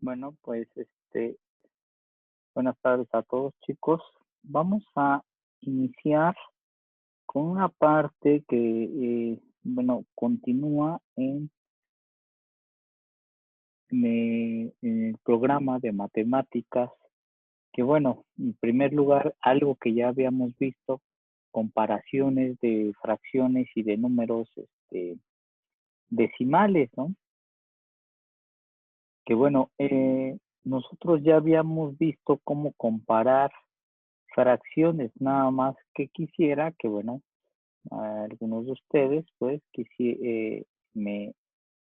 Bueno, pues buenas tardes a todos, chicos. Vamos a iniciar con una parte que, continúa en el programa de matemáticas, que bueno, en primer lugar, algo que ya habíamos visto, comparaciones de fracciones y de números decimales, ¿no? Que bueno, nosotros ya habíamos visto cómo comparar fracciones, nada más que quisiera que, bueno, algunos de ustedes, pues, me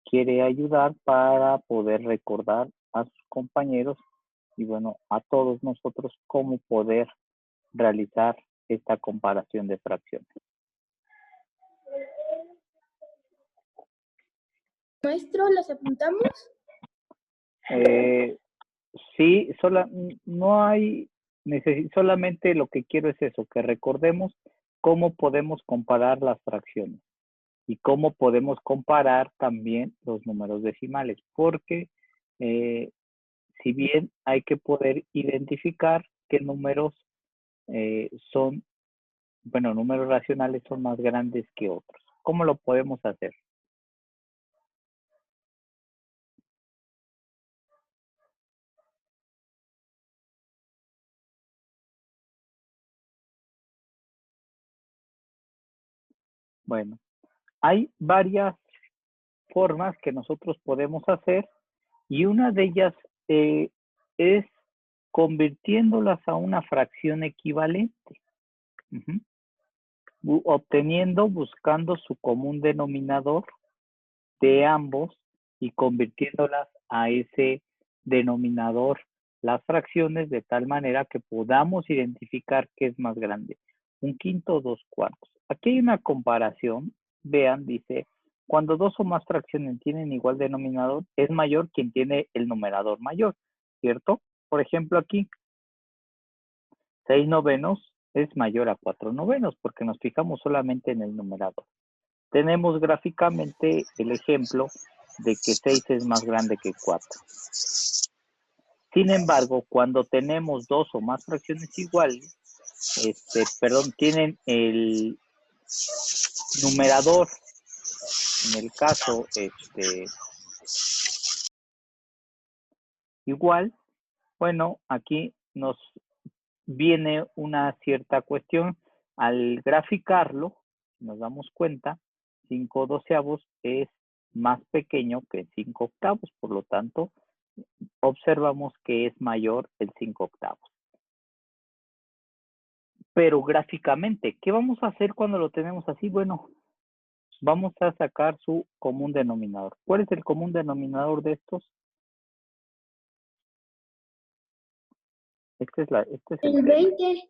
quiere ayudar para poder recordar a sus compañeros y, bueno, a todos nosotros cómo poder realizar esta comparación de fracciones. Maestro, ¿las apuntamos? Sí, no hay, solamente lo que quiero es eso, que recordemos cómo podemos comparar las fracciones y cómo podemos comparar también los números decimales, porque si bien hay que poder identificar qué números números racionales son más grandes que otros. ¿Cómo lo podemos hacer? Bueno, hay varias formas que nosotros podemos hacer y una de ellas es convirtiéndolas a una fracción equivalente, buscando su común denominador de ambos y convirtiéndolas a ese denominador las fracciones de tal manera que podamos identificar qué es más grande, 1/5 o 2/4. Aquí hay una comparación, vean, dice, cuando dos o más fracciones tienen igual denominador, es mayor quien tiene el numerador mayor, ¿cierto? Por ejemplo, aquí, 6/9 es mayor a 4/9 porque nos fijamos solamente en el numerador. Tenemos gráficamente el ejemplo de que 6 es más grande que 4. Sin embargo, cuando tenemos dos o más fracciones iguales, tienen el numerador, en el caso, igual, bueno, aquí nos viene una cierta cuestión. Al graficarlo, nos damos cuenta, 5/12 es más pequeño que 5/8, por lo tanto, observamos que es mayor el 5/8. Pero gráficamente, ¿qué vamos a hacer cuando lo tenemos así? Bueno, vamos a sacar su común denominador. ¿Cuál es el común denominador de estos? Este es el 20.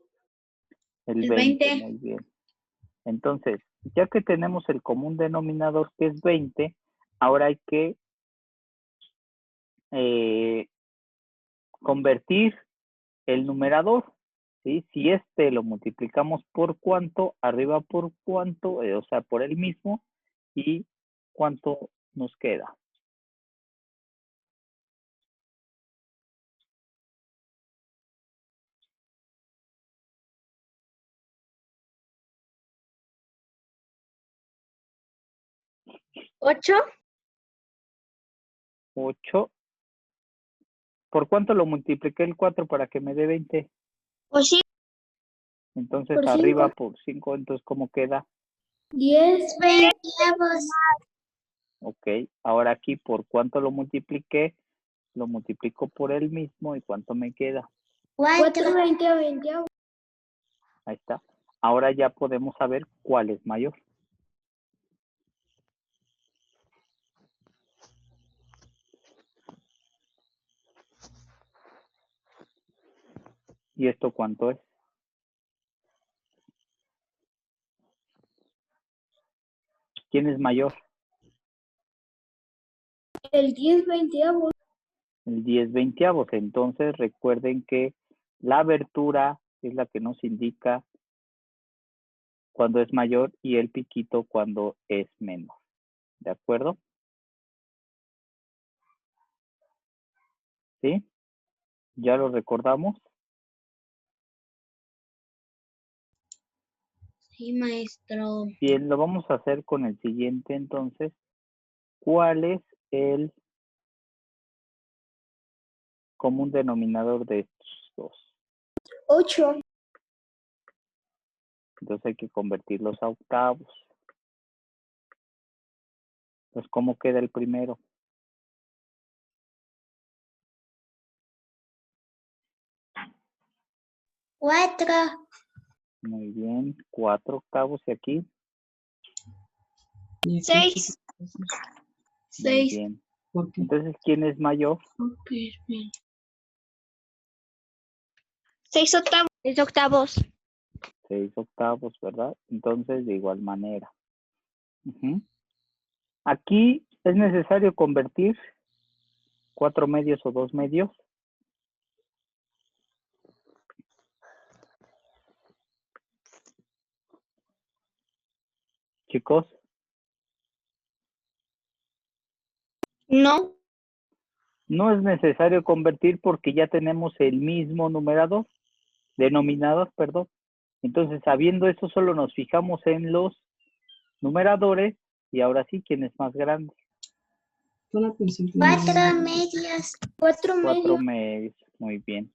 El 20, muy bien. Entonces, ya que tenemos el común denominador que es 20, ahora hay que convertir el numerador, ¿sí? Si lo multiplicamos por cuánto, arriba por cuánto, o sea, por el mismo, y cuánto nos queda. ¿8? 8. ¿Por cuánto lo multipliqué el 4 para que me dé 20? Por 5. Entonces, Por arriba 5. por 5, entonces, ¿cómo queda? 10 veintavos. Ok, ahora aquí, ¿por cuánto lo multipliqué? Lo multiplico por el mismo, ¿y cuánto me queda? 4 veintavos. Ahí está. Ahora ya podemos saber cuál es mayor. ¿Y esto cuánto es? ¿Quién es mayor? El 10 veintavos. El 10/20. Entonces recuerden que la abertura es la que nos indica cuando es mayor y el piquito cuando es menor. ¿De acuerdo? ¿Sí? ¿Ya lo recordamos? Sí, maestro. Bien, lo vamos a hacer con el siguiente entonces. ¿Cuál es el común denominador de estos dos? 8. Entonces hay que convertirlos a octavos. Entonces, ¿cómo queda el primero? 4. Muy bien, 4 octavos y aquí. 6. Muy bien. Entonces, ¿quién es mayor? 6 octavos. 6 octavos. 6 octavos, ¿verdad? Entonces, de igual manera. Aquí es necesario convertir 4 medios o 2 medios. Chicos, No. no es necesario convertir porque ya tenemos el mismo denominador, perdón. Entonces, sabiendo eso, solo nos fijamos en los numeradores y ahora sí, ¿quién es más grande? 4 medias. 4 4 medias. medios, muy bien.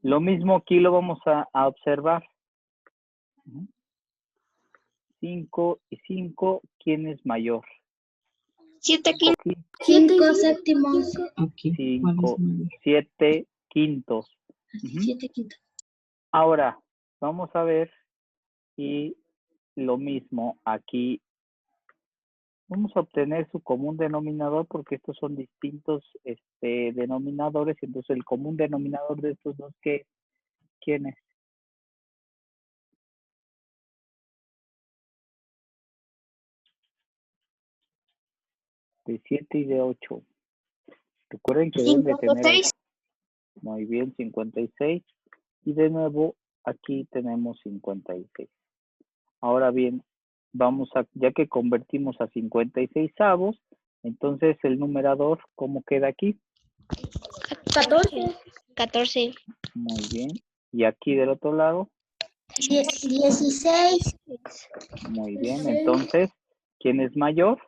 Lo mismo aquí lo vamos a observar. 5 y 5, ¿quién es mayor? 7 quintos. 5 séptimos. 5, 7 quintos. 7 quintos. Ahora, vamos a ver y lo mismo aquí. Vamos a obtener su común denominador porque estos son distintos denominadores. Entonces, el común denominador de estos dos, ¿quién es? De 7 y de 8. Recuerden que deben de tener 56. muy bien 56. Y de nuevo, aquí tenemos 56. Ahora bien, ya que convertimos a 56avos, entonces el numerador, ¿cómo queda aquí? 14. Muy bien. Y aquí del otro lado, 16. muy bien. Entonces, ¿quién es mayor?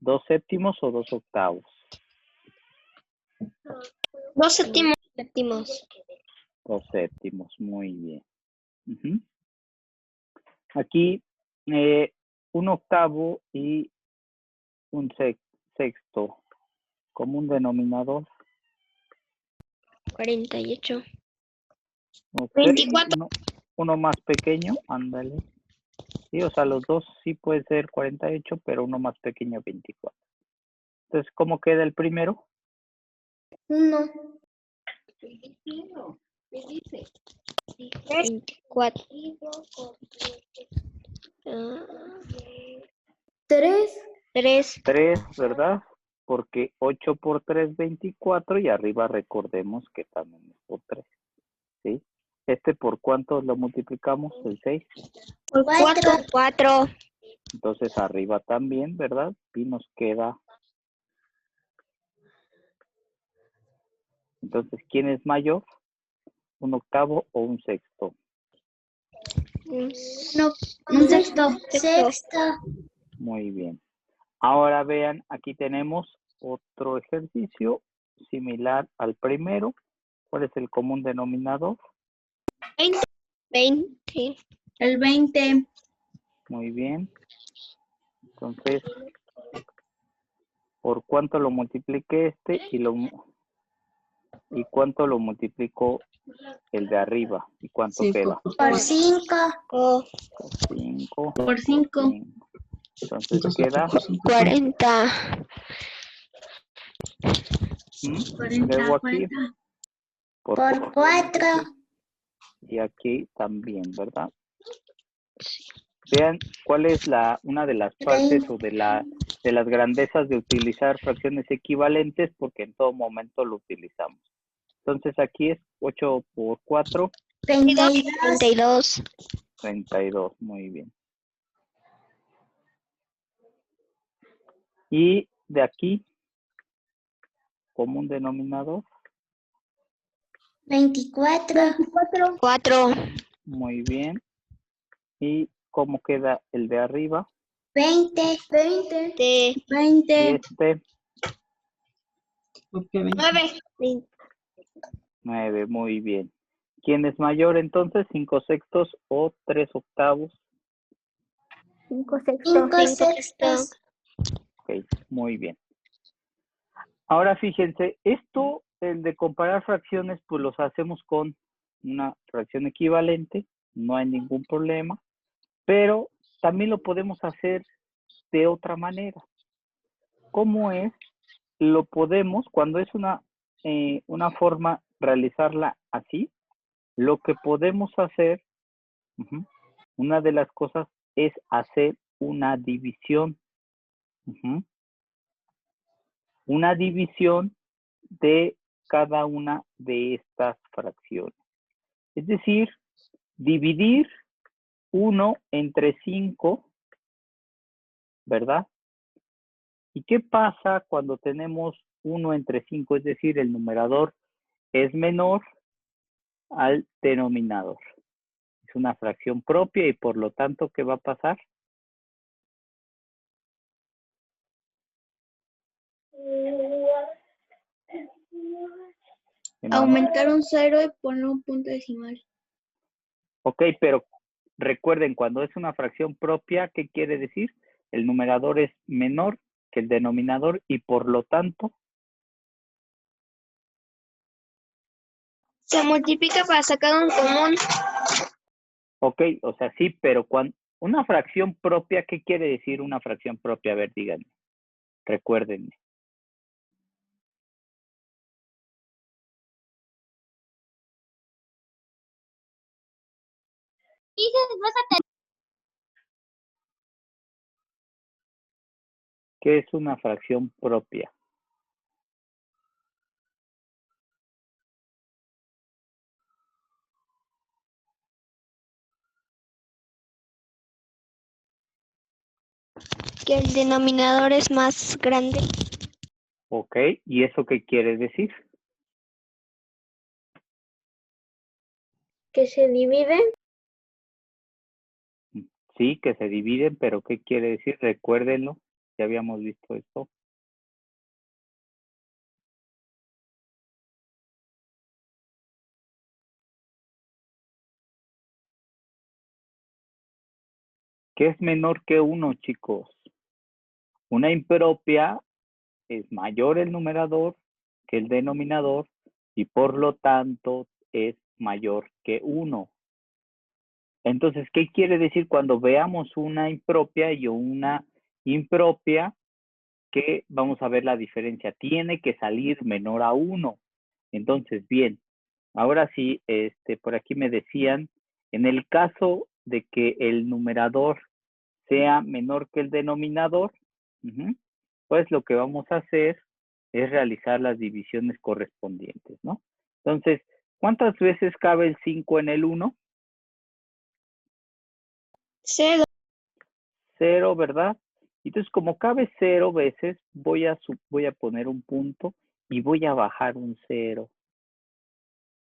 ¿2 séptimos o 2 octavos? 2 séptimos. 2 séptimos, muy bien. Aquí, un octavo y un sexto, común denominador. 48. Okay. 24. Uno más pequeño, ándale. Sí, o sea, los dos sí puede ser 48, pero uno más pequeño 24. Entonces, ¿cómo queda el primero? 1. 24. 3. 3, ¿verdad? Porque 8 por 3, 24, y arriba recordemos que también es por 3, ¿sí? ¿Por cuánto lo multiplicamos? El 6. Por 4. Entonces, arriba también, ¿verdad? Y nos queda. Entonces, ¿quién es mayor? ¿Un octavo o un sexto? Un sexto. Muy bien. Ahora vean, aquí tenemos otro ejercicio similar al primero. ¿Cuál es el común denominador? 20. El 20. Muy bien. Entonces, ¿por cuánto lo multipliqué y cuánto lo multiplicó el de arriba? ¿Y cuánto queda? Por 5. Por 5. Por 5. Entonces queda 40. luego aquí por 4. y aquí también, ¿verdad? Vean cuál es una de las partes o de las grandezas de utilizar fracciones equivalentes, porque en todo momento lo utilizamos. Entonces aquí es 8 por 4. 32. 32, muy bien. Y de aquí, común denominador? 24. 4. Muy bien. ¿Y cómo queda el de arriba? 20. 20. ¿Y este? 9. 9, muy bien. ¿Quién es mayor entonces? ¿5/6 o 3/8? 5/6. Ok, muy bien. Ahora fíjense, esto, el de comparar fracciones, pues los hacemos con una fracción equivalente, no hay ningún problema, pero también lo podemos hacer de otra manera. ¿Cómo es? Lo podemos, cuando es una forma, realizarla así, lo que podemos hacer, una de las cosas es hacer una división. Una división de cada una de estas fracciones. Es decir, dividir 1 entre 5, ¿verdad? ¿Y qué pasa cuando tenemos 1 entre 5? Es decir, el numerador es menor al denominador. Es una fracción propia y por lo tanto, ¿qué va a pasar? Aumentar un 0 y poner un punto decimal. Ok, pero recuerden, cuando es una fracción propia, ¿qué quiere decir? El numerador es menor que el denominador y por lo tanto Se multiplica para sacar un común. ok, o sea, sí, pero cuando una fracción propia, ¿qué quiere decir una fracción propia? A ver, díganme, recuérdenme. ¿Qué es una fracción propia? Que el denominador es más grande. Ok, ¿y eso qué quiere decir? Que se divide. Sí, que se dividen, pero ¿qué quiere decir? Recuérdenlo, ya habíamos visto esto. ¿Qué es menor que 1, chicos? Una impropia es mayor el numerador que el denominador y por lo tanto es mayor que 1. Entonces, ¿qué quiere decir cuando veamos una impropia y una impropia? Que vamos a ver la diferencia. Tiene que salir menor a 1. Entonces, bien, ahora sí, por aquí me decían, en el caso de que el numerador sea menor que el denominador, pues lo que vamos a hacer es realizar las divisiones correspondientes, ¿no? Entonces, ¿cuántas veces cabe el 5 en el 1? 0. 0, ¿verdad? Entonces, como cabe 0 veces, voy a poner un punto y voy a bajar un 0.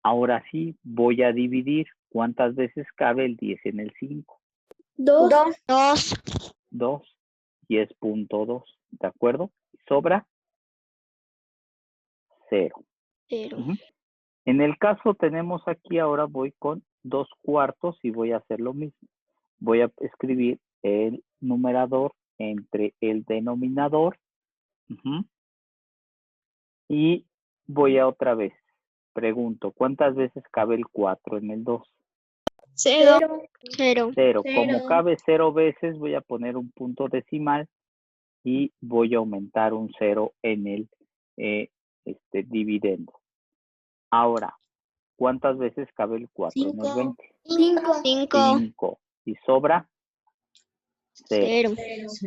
Ahora sí, voy a dividir. ¿Cuántas veces cabe el 10 en el 5? 2. 2. 10.2, ¿de acuerdo? Sobra 0. 0. En el caso tenemos aquí, ahora voy con 2/4 y voy a hacer lo mismo. Voy a escribir el numerador entre el denominador. Y voy a otra vez. Pregunto, ¿cuántas veces cabe el 4 en el 2? 0. 0. Como cabe 0 veces, voy a poner un punto decimal y voy a aumentar un 0 en el dividendo. Ahora, ¿cuántas veces cabe el 4 en el 20? 5. Y sobra 0,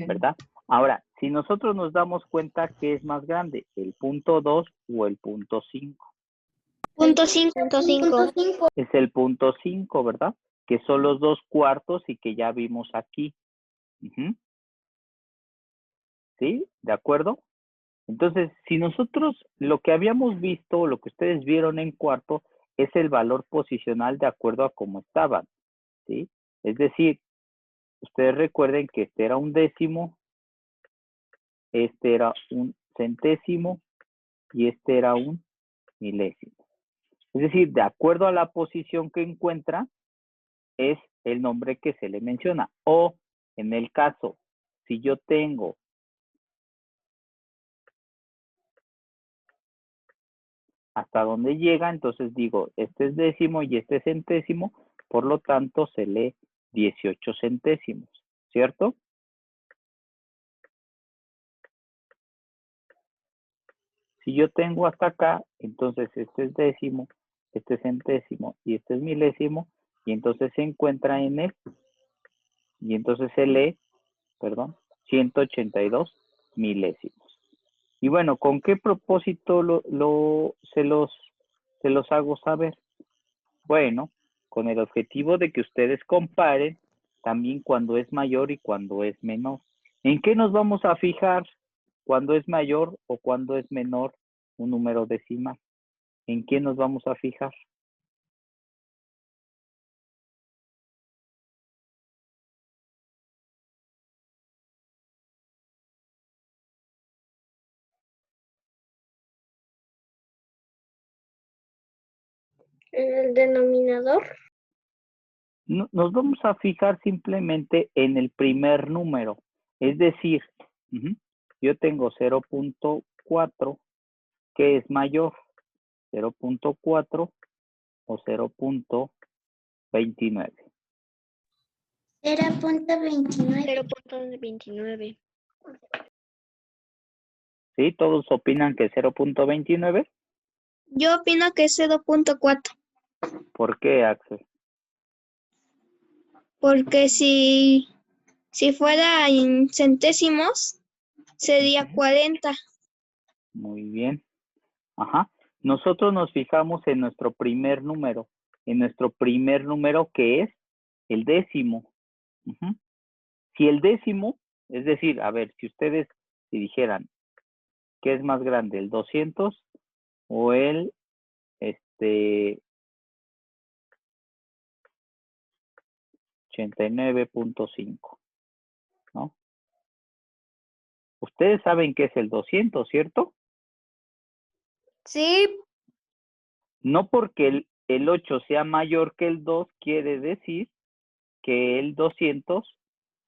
¿verdad? Ahora, si nosotros nos damos cuenta que es más grande, el punto 2 o el punto 5. Punto 5. Es el punto 5, ¿verdad? Que son los 2/4 y que ya vimos aquí. ¿Sí? ¿De acuerdo? Entonces, si nosotros lo que habíamos visto, lo que ustedes vieron en cuarto, es el valor posicional de acuerdo a cómo estaban, ¿sí? Es decir, ustedes recuerden que este era un décimo, este era un centésimo y este era un milésimo. Es decir, de acuerdo a la posición que encuentra, es el nombre que se le menciona. O en el caso, si yo tengo hasta donde llega, entonces digo, este es décimo y este es centésimo, por lo tanto se lee 18 centésimos, ¿cierto? Si yo tengo hasta acá, entonces este es décimo, este es centésimo y este es milésimo, y entonces se encuentra en él, y entonces se lee, perdón, 182 milésimos. Y bueno, ¿con qué propósito se los hago saber? Bueno, con el objetivo de que ustedes comparen también cuando es mayor y cuando es menor. ¿En qué nos vamos a fijar cuando es mayor o cuando es menor un número decimal? ¿En qué nos vamos a fijar? ¿En el denominador? Nos vamos a fijar simplemente en el primer número. Es decir, yo tengo 0.4, que es mayor, 0.4 o 0.29. 0.29. 0.29. ¿Sí? ¿Todos opinan que 0.29? Yo opino que es 0.4. ¿Por qué, Axel? Porque si fuera en centésimos, sería 40. Muy bien. Ajá. Nosotros nos fijamos en nuestro primer número. En nuestro primer número, que es el décimo. Si el décimo, es decir, a ver, si ustedes si dijeran, ¿qué es más grande, el 200 o el 89.5? ¿No? Ustedes saben qué es el 200, ¿cierto? Sí. No porque el 8 sea mayor que el 2, quiere decir que el 200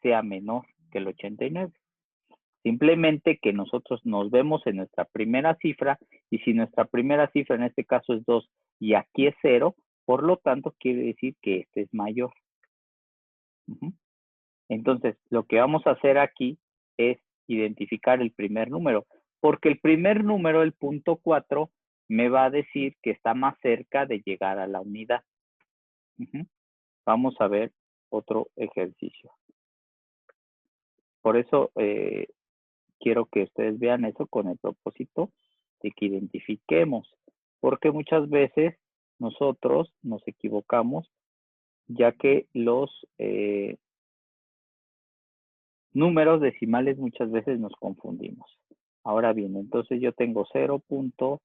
sea menor que el 89. Simplemente que nosotros nos vemos en nuestra primera cifra, y si nuestra primera cifra en este caso es 2 y aquí es 0, por lo tanto quiere decir que este es mayor. Entonces, lo que vamos a hacer aquí es identificar el primer número, porque el primer número, el punto 4, me va a decir que está más cerca de llegar a la unidad. Vamos a ver otro ejercicio. Por eso quiero que ustedes vean eso con el propósito de que identifiquemos, porque muchas veces nosotros nos equivocamos, ya que los números decimales muchas veces nos confundimos. Ahora bien, entonces yo tengo 0.6,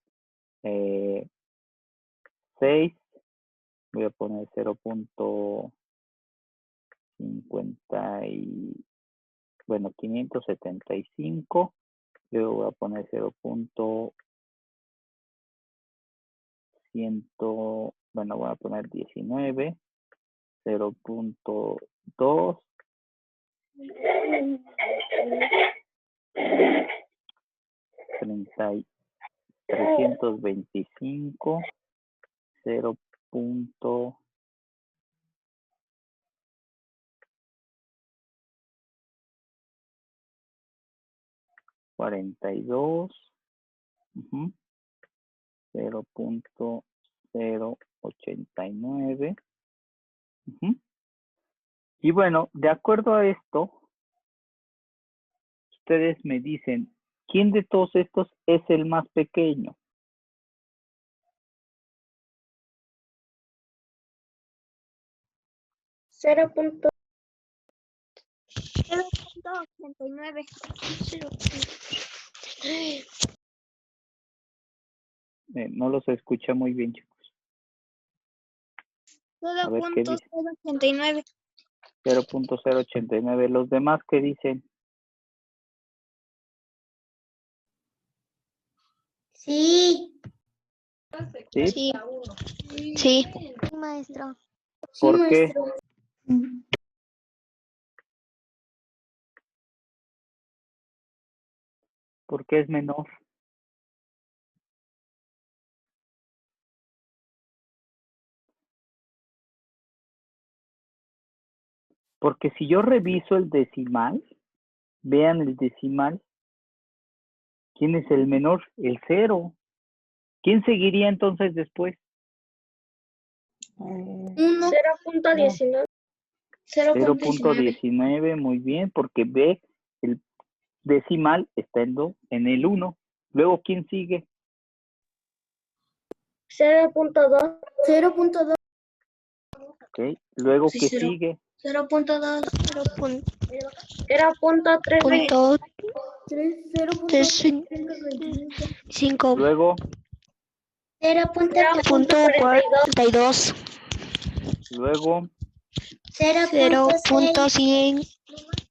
voy a poner 0.50 y, bueno, 575, luego voy a poner 0.100, bueno, voy a poner 19, 0.2, 325, 0.42, 0.089. Y bueno, de acuerdo a esto, ustedes me dicen, ¿quién de todos estos es el más pequeño? Cero punto 0.89. No los escucha muy bien, chicos. A ver qué dice. 0.089. 0.089. ¿Los demás qué dicen? Sí. ¿Sí? Sí. Sí. Maestro. ¿Por qué? ¿Por qué es menor? Porque si yo reviso el decimal, vean el decimal, ¿quién es el menor? El 0. ¿Quién seguiría entonces después? 0.19. 0.19, muy bien, porque ve, el decimal está en el 1. Luego, ¿quién sigue? 0.2. 0.2. Ok. Luego, Sí, ¿qué cero. sigue? 0.2. 0.3. Luego, 0.42. luego, 0.100.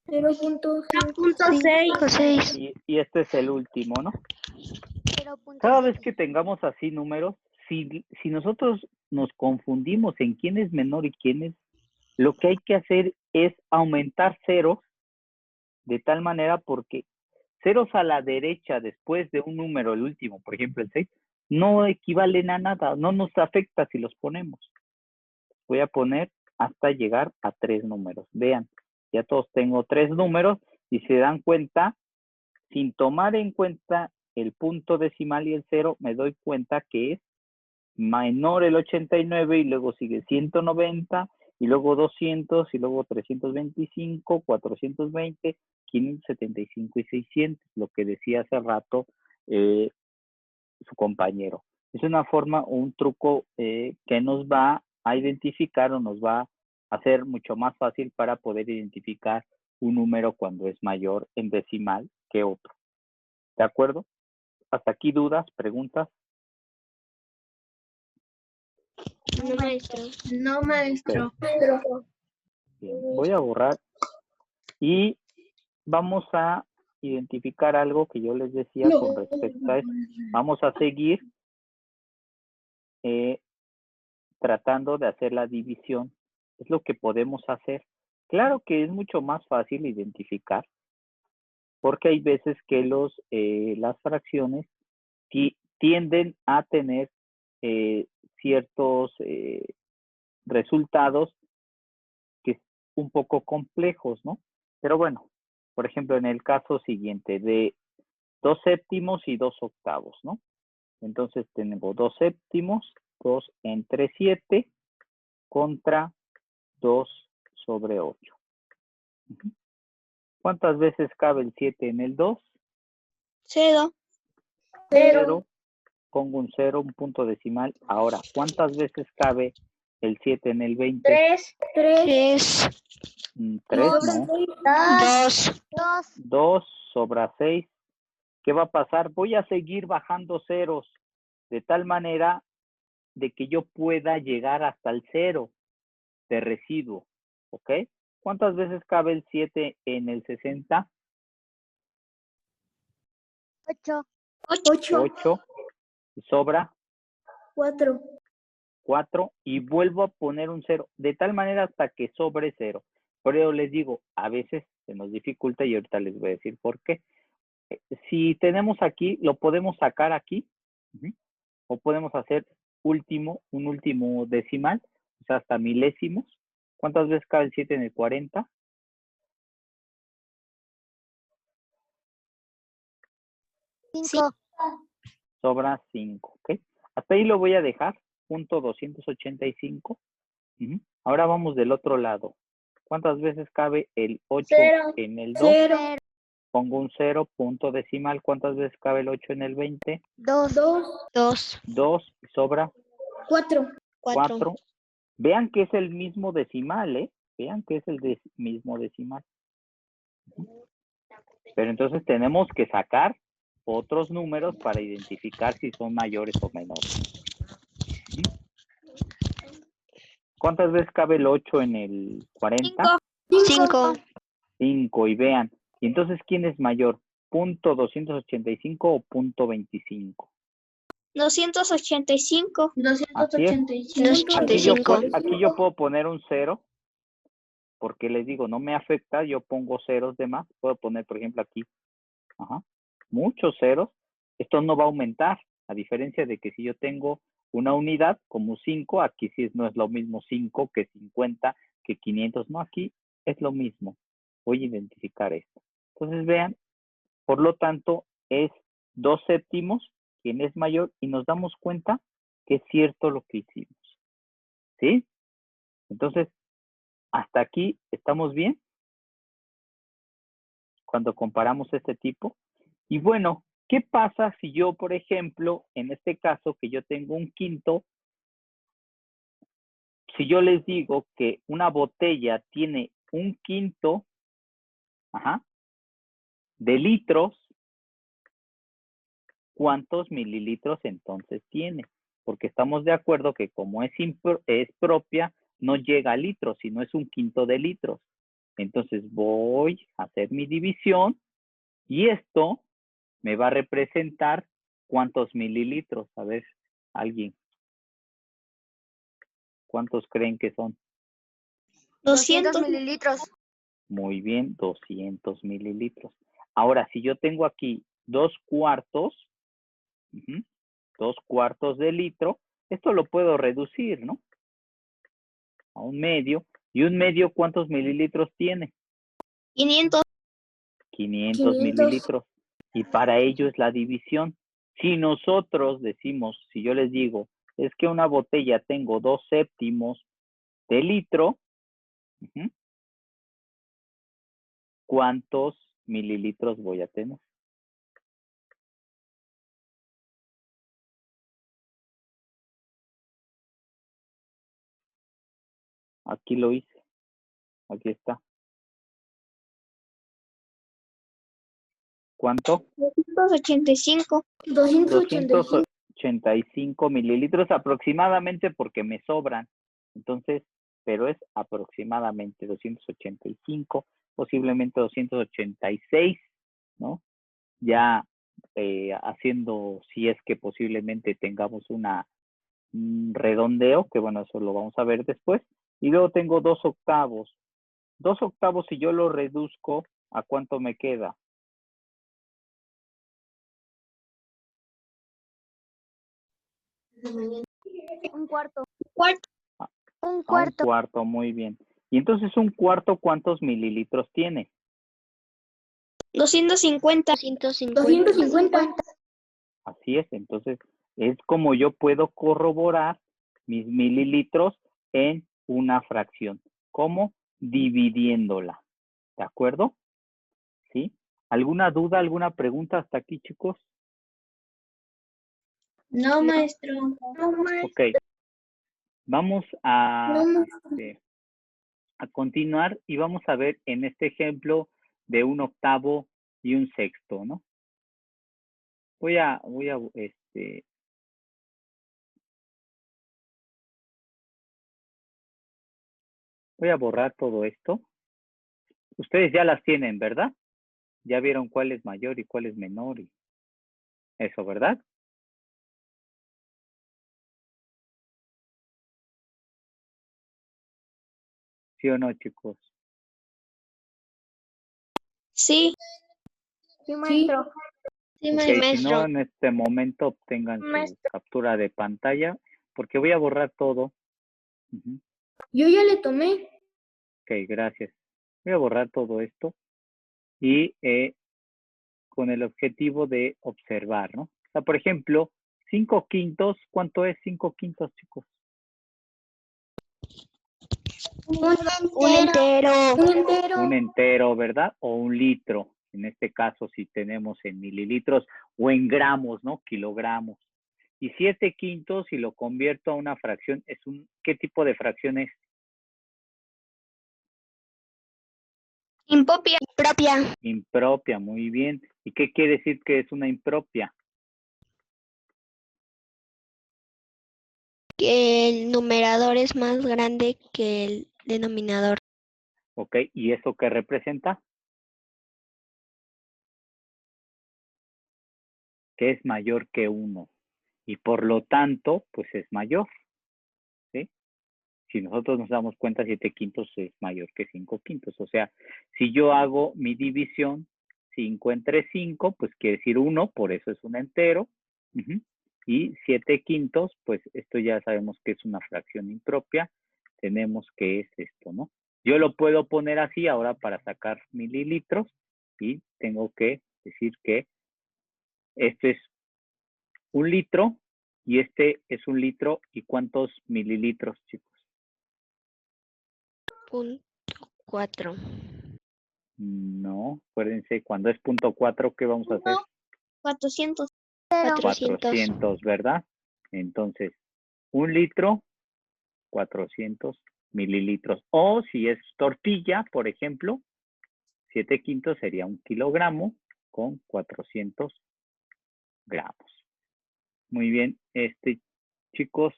0.6. y este es el último, ¿no? Cada vez que tengamos así números, si nosotros nos confundimos en quién es menor y quién es, lo que hay que hacer es aumentar ceros de tal manera porque ceros a la derecha después de un número, el último, por ejemplo el 6, no equivalen a nada, no nos afecta si los ponemos. Voy a poner hasta llegar a 3 números. Vean, ya todos tengo 3 números y se dan cuenta, sin tomar en cuenta el punto decimal y el 0, me doy cuenta que es menor el 89 y luego sigue 190 y luego 200 y luego 325, 420, 575 y 600, lo que decía hace rato su compañero. Es una forma o un truco que nos va a identificar o nos va a hacer mucho más fácil para poder identificar un número cuando es mayor en decimal que otro. ¿De acuerdo? ¿Hasta aquí dudas, preguntas? No, maestro. No, maestro. Okay. Bien, voy a borrar y vamos a identificar algo que yo les decía con respecto a eso. Vamos a seguir tratando de hacer la división. Es lo que podemos hacer. Claro que es mucho más fácil identificar porque hay veces que las fracciones tienden a tener ciertos resultados que es un poco complejos, ¿no? Pero bueno, por ejemplo, en el caso siguiente de 2 séptimos y 2 octavos, ¿no? Entonces tenemos 2 séptimos, 2 entre 7 contra 2 sobre 8. ¿Cuántas veces cabe el 7 en el 2? 0. 0. Pongo un 0, un punto decimal. Ahora, ¿cuántas veces cabe el 7 en el 20? 3. 3, no. 2. 2 sobre 6. ¿Qué va a pasar? Voy a seguir bajando ceros de tal manera de que yo pueda llegar hasta el 0 de residuo. ¿Ok? ¿Cuántas veces cabe el 7 en el 60? 8. 8. ¿Y sobra? 4. 4. Y vuelvo a poner un 0. De tal manera hasta que sobre 0. Por eso les digo, a veces se nos dificulta y ahorita les voy a decir por qué. Si tenemos aquí, lo podemos sacar aquí. O podemos hacer un último decimal. O sea, hasta milésimos. ¿Cuántas veces cabe el 7 en el 40? 5. Sobra 5, ¿ok? Hasta ahí lo voy a dejar, punto 285. Ahora vamos del otro lado. ¿Cuántas veces cabe el 8 0. en el 2? 0. Pongo un 0, punto decimal. ¿Cuántas veces cabe el 8 en el 20? 2. 2. 2, sobra 4. 4. Vean que es el mismo decimal, ¿eh? Vean que es el mismo decimal. Pero entonces tenemos que sacar otros números para identificar si son mayores o menores. ¿Sí? ¿Cuántas veces cabe el 8 en el 40? 5. 5, y vean. Y entonces, ¿quién es mayor? ¿Punto 285 o punto 25? 285. Así es. 285. Aquí yo puedo poner un 0, porque les digo, no me afecta, yo pongo ceros de más. Puedo poner, por ejemplo, aquí, muchos ceros. Esto no va a aumentar, a diferencia de que si yo tengo una unidad como 5, aquí sí no es lo mismo 5 que 50, que 500. No, aquí es lo mismo. Voy a identificar esto. Entonces, vean, por lo tanto, es 2 séptimos quien es mayor, y nos damos cuenta que es cierto lo que hicimos. ¿Sí? Entonces, hasta aquí, ¿estamos bien? Cuando comparamos este tipo. Y bueno, ¿qué pasa si yo, por ejemplo, en este caso, que yo tengo un quinto, si yo les digo que una botella tiene un quinto de litros, ¿cuántos mililitros entonces tiene? Porque estamos de acuerdo que como es propia, no llega a litros, sino es un quinto de litros. Entonces voy a hacer mi división y esto me va a representar cuántos mililitros. A ver, alguien. ¿Cuántos creen que son? 200 mililitros. Muy bien, 200 mililitros. Ahora, si yo tengo aquí 2 cuartos, 2 cuartos de litro, esto lo puedo reducir, ¿no? A un medio. ¿Y un medio cuántos mililitros tiene? 500. 500 mililitros. Y para ello es la división. Si nosotros decimos, si yo les digo, es que una botella tengo 2 séptimos de litro, ¿cuántos mililitros voy a tener? Aquí lo hice. Aquí está. ¿Cuánto? 285. 285 mililitros aproximadamente, porque me sobran. Entonces, pero es aproximadamente 285, posiblemente 286, ¿no? Ya haciendo, si es que posiblemente tengamos un redondeo, que bueno, eso lo vamos a ver después. Y luego tengo 2 octavos. 2 octavos, si yo lo reduzco, ¿a cuánto me queda? Un cuarto. A Un un cuarto. cuarto, muy bien. Y entonces, ¿un cuarto cuántos mililitros tiene? 250. 250. Así es, entonces es como yo puedo corroborar mis mililitros en una fracción. ¿Cómo? Dividiéndola. ¿De acuerdo? ¿Sí? ¿Alguna duda, alguna pregunta hasta aquí, chicos? No, maestro. Ok. Vamos a continuar y vamos a ver en este ejemplo de un octavo y un sexto, ¿no? Voy a borrar todo esto. Ustedes ya las tienen, ¿verdad? Ya vieron cuál es mayor y cuál es menor y eso, ¿verdad? ¿Sí o no, chicos? Sí. Sí, maestro. Sí, Ok, maestro. si no, en este momento obtengan su captura de pantalla, porque voy a borrar todo. Yo ya le tomé. Ok, gracias. Voy a borrar todo esto y con el objetivo de observar, ¿no? O sea, por ejemplo, 5 quintos, ¿cuánto es 5 quintos, chicos? Un entero. Un entero, ¿verdad? O un litro, en este caso si tenemos en mililitros o en gramos, ¿no? Kilogramos. Y 7 quintos, si lo convierto a una fracción, ¿qué tipo de fracción es? Impropia. Impropia, muy bien. ¿Y qué quiere decir que es una impropia? Que el numerador es más grande que el denominador. ¿Ok? ¿Y eso qué representa? Que es mayor que 1. Y por lo tanto, pues es mayor. ¿Sí? Si nosotros nos damos cuenta, 7 quintos es mayor que 5 quintos. O sea, si yo hago mi división 5 entre 5, pues quiere decir 1, por eso es un entero. Y 7 quintos, pues esto ya sabemos que es una fracción impropia. Tenemos que es esto, ¿no? Yo lo puedo poner así ahora para sacar mililitros y tengo que decir que este es 1 litro y este es 1 litro. ¿Y cuántos mililitros, chicos? 0.4. No, acuérdense, cuando es 0.4, ¿qué vamos a hacer? 400. 400, ¿verdad? Entonces, 1 litro, 400 mililitros. O si es tortilla, por ejemplo, 7 quintos sería 1 kilogramo con 400 gramos. Muy bien, chicos,